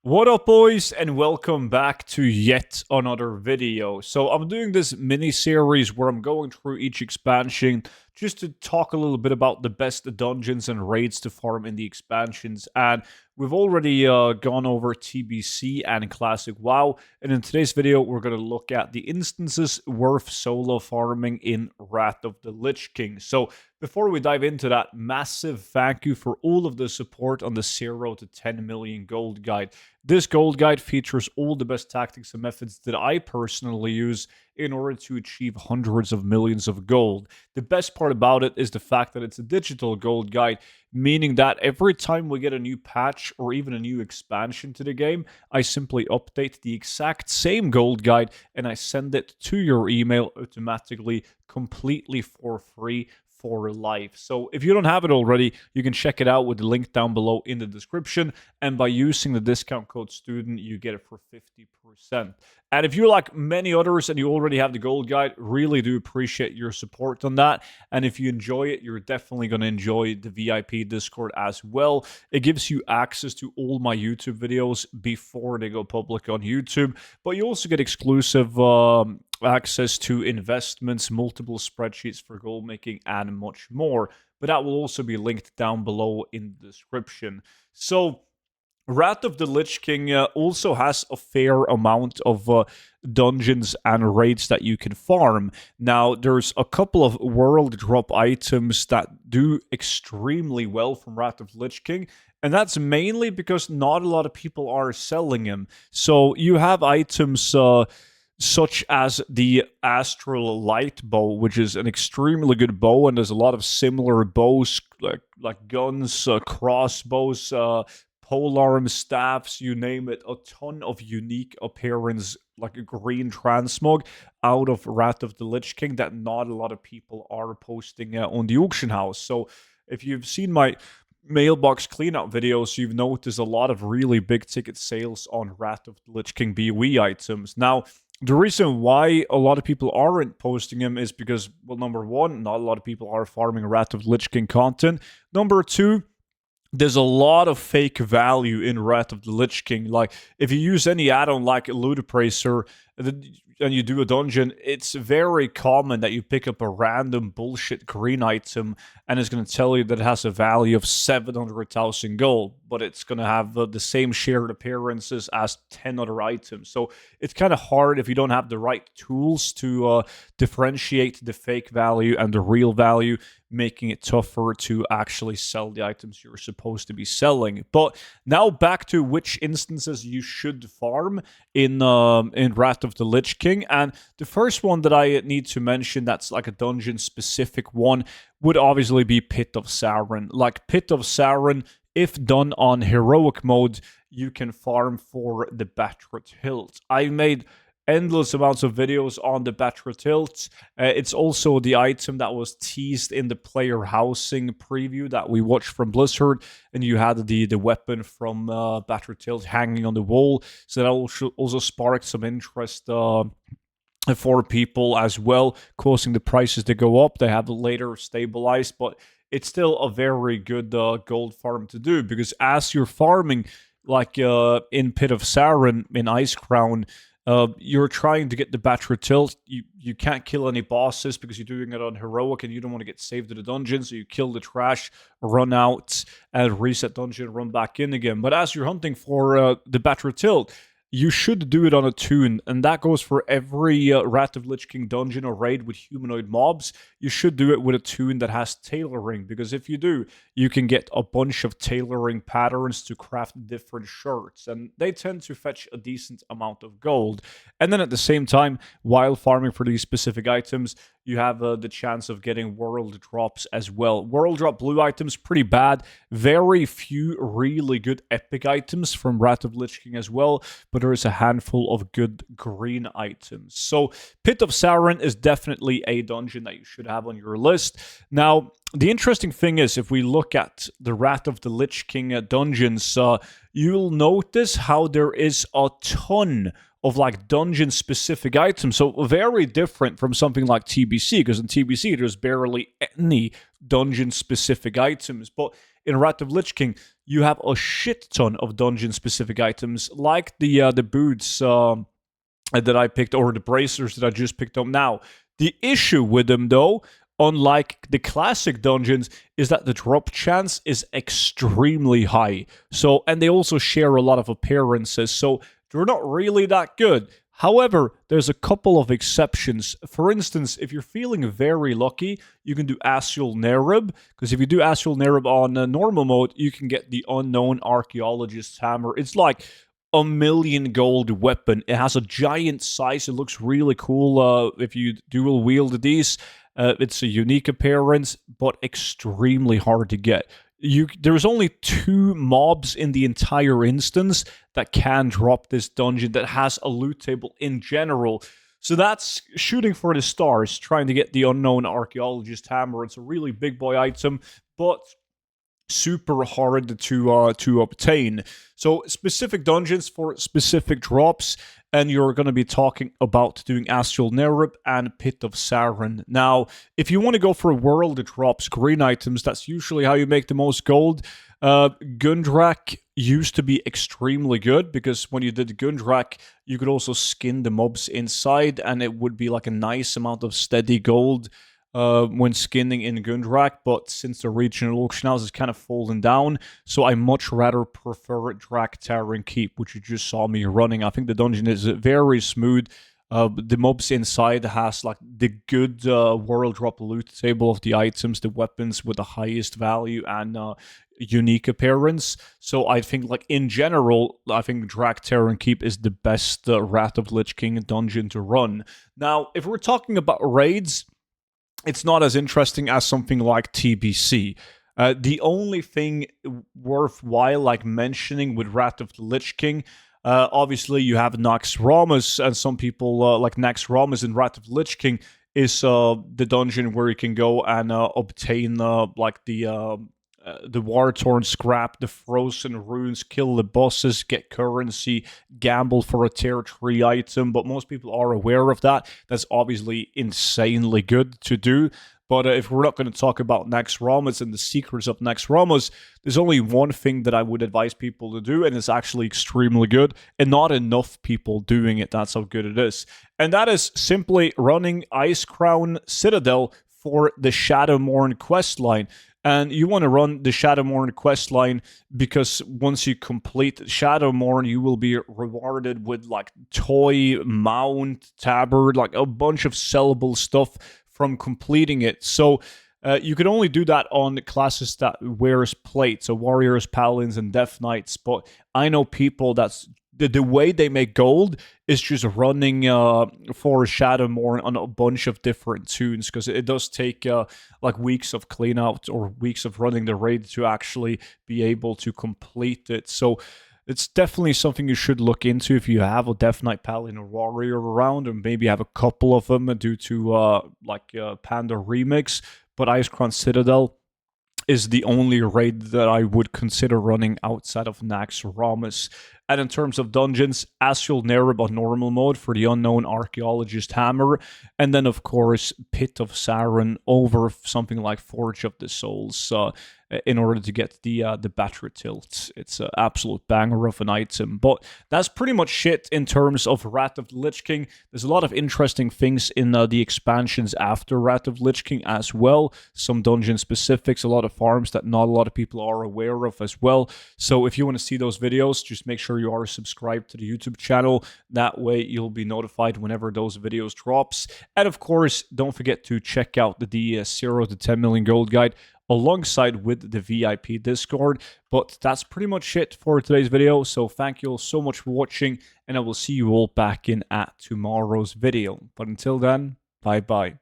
What up, boys, and welcome back to yet another video. So I'm doing this mini series where I'm going through each expansion just to talk a little bit about the best dungeons and raids to farm in the expansions. And we've already gone over TBC and Classic WoW, and in today's video we're going to look at the instances worth solo farming in Wrath of the Lich King. So before we dive into that, massive thank you for all of the support on the 0 to 10 million gold guide. This gold guide features all the best tactics and methods that I personally use in order to achieve hundreds of millions of gold. The best part about it is the fact that it's a digital gold guide, meaning that every time we get a new patch or even a new expansion to the game, I simply update the exact same gold guide and I send it to your email automatically, completely for free for life. So if you don't have it already, you can check it out with the link down below in the description, and by using the discount code STUDENT you get it for 50%. And if you're like many others and you already have the gold guide, really do appreciate your support on that. And if you enjoy it, you're definitely going to enjoy the VIP Discord as well. It gives you access to all my YouTube videos before they go public on YouTube, but you also get exclusive access to investments, multiple spreadsheets for goal making, and much more. But that will also be linked down below in the description. So Wrath of the Lich King also has a fair amount of dungeons and raids that you can farm. Now, there's a couple of world drop items that do extremely well from Wrath of the Lich King, and that's mainly because not a lot of people are selling them. So you have items such as the Astral Light Bow, which is an extremely good bow, and there's a lot of similar bows like guns, crossbows, polearm staffs, you name it. A ton of unique appearance, like a green transmog, out of Wrath of the Lich King that not a lot of people are posting on the auction house. So if you've seen my mailbox cleanup videos, you've noticed a lot of really big ticket sales on Wrath of the Lich King BOE items. Now, the reason why a lot of people aren't posting them is because, well, number one, not a lot of people are farming Wrath of the Lich King content. Number two, there's a lot of fake value in Wrath of the Lich King. Like, if you use any add-on like Ludipracer and you do a dungeon, it's very common that you pick up a random bullshit green item and it's going to tell you that it has a value of 700,000 gold, but it's going to have the same shared appearances as 10 other items. So it's kind of hard if you don't have the right tools to differentiate the fake value and the real value, making it tougher to actually sell the items you're supposed to be selling. But now back to which instances you should farm in Wrath of the Lich King. And the first one that I need to mention that's like a dungeon specific one would obviously be Pit of Sauron. Like, Pit of Sauron, if done on heroic mode, you can farm for the Battered Hilt. I made endless amounts of videos on the Battered Hilt. It's also the item that was teased in the player housing preview that we watched from Blizzard, and you had the weapon from Battered Hilt hanging on the wall, so that also sparked some interest for people as well, causing the prices to go up. They have later stabilized, but it's still a very good gold farm to do, because as you're farming, like in Pit of Sauron, in Icecrown, you're trying to get the Battered Hilt. You can't kill any bosses because you're doing it on heroic and you don't want to get saved to the dungeon, so you kill the trash, run out, and reset dungeon, run back in again. But as you're hunting for the Battered Hilt, you should do it on a tune, and that goes for every Wrath of Lich King dungeon or raid with humanoid mobs. You should do it with a tune that has tailoring, because if you do, you can get a bunch of tailoring patterns to craft different shirts, and they tend to fetch a decent amount of gold. And then at the same time, while farming for these specific items, you have the chance of getting world drops as well. World drop blue items, pretty bad. Very few really good epic items from Wrath of Lich King as well, but there is a handful of good green items. So Pit of Sauron is definitely a dungeon that you should have on your list. Now, the interesting thing is, if we look at the Wrath of the Lich King dungeons, you'll notice how there is a ton of like dungeon specific items. So very different from something like TBC, because in TBC there's barely any dungeon-specific items. But in Wrath of Lich King, you have a shit ton of dungeon-specific items, like the boots that I picked, or the bracers that I just picked up now. The issue with them, though, unlike the classic dungeons, is that the drop chance is extremely high. So, and they also share a lot of appearances, so they're not really that good. However, there's a couple of exceptions. For instance, if you're feeling very lucky, you can do Asial Nerib, because if you do Asial Nerib on normal mode, you can get the Unknown Archaeologist's Hammer. It's like a million gold weapon. It has a giant size. It looks really cool if you dual wield these. It's a unique appearance, but extremely hard to get. There's only 2 mobs in the entire instance that can drop this dungeon that has a loot table in general. So that's shooting for the stars, trying to get the Unknown Archaeologist Hammer. It's a really big boy item, but super hard to obtain. So specific dungeons for specific drops, and you're going to be talking about doing Astral Nerib and Pit of Sauron. Now, if you want to go for a world that drops green items, that's usually how you make the most gold. Gundrak used to be extremely good, because when you did Gundrak, you could also skin the mobs inside, and it would be like a nice amount of steady gold when skinning in Gundrak, but since the regional auction house has kind of fallen down, so I much rather prefer Drak Towering Keep, which you just saw me running. I think the dungeon is very smooth. The mobs inside has like the good world drop loot table of the items, the weapons with the highest value and unique appearance. So I think, like, in general, I think Drak Towering Keep is the best Wrath of Lich King dungeon to run. Now, if we're talking about raids, it's not as interesting as something like TBC. The only thing worthwhile, like, mentioning with Wrath of the Lich King, obviously you have Nax Ramas, and some people like Nax Ramas in Wrath of the Lich King is the dungeon where you can go and obtain like the War-Torn Scrap, the Frozen Runes, kill the bosses, get currency, gamble for a tier 3 item, but most people are aware of that. That's obviously insanely good to do. But if we're not going to talk about Nax Ramas and the secrets of Nax Ramas, there's only one thing that I would advise people to do, and it's actually extremely good, and not enough people doing it. That's how good it is. And that is simply running Icecrown Citadel for the Shadowmourne questline. And you want to run the Shadowmourne questline because once you complete Shadowmourne, you will be rewarded with like toy, mount, tabard, like a bunch of sellable stuff from completing it. So you can only do that on classes that wears plate, so warriors, paladins, and death knights. But I know people that's the way they make gold is just running for Shadowmourne on a bunch of different tunes, because it does take like weeks of clean out or weeks of running the raid to actually be able to complete it. So it's definitely something you should look into if you have a Death Knight, Paladin, or Warrior around, or maybe have a couple of them due to Panda Remix. But Icecrown Citadel is the only raid that I would consider running outside of Nax Ramas. And in terms of dungeons, Astral Nerib on normal mode for the Unknown Archaeologist Hammer, and then of course Pit of Sauron over something like Forge of the Souls in order to get the Battery Tilt. It's an absolute banger of an item. But that's pretty much it in terms of Wrath of the Lich King. There's a lot of interesting things in the expansions after Wrath of Lich King as well. Some dungeon specifics, a lot of farms that not a lot of people are aware of as well. So if you want to see those videos, just make sure you are subscribed to the YouTube channel. That way you'll be notified whenever those videos drops. And of course, don't forget to check out the 0 to 10 million gold guide alongside with the VIP Discord. But that's pretty much it for today's video. So thank you all so much for watching, and I will see you all back in at tomorrow's video. But until then, bye bye.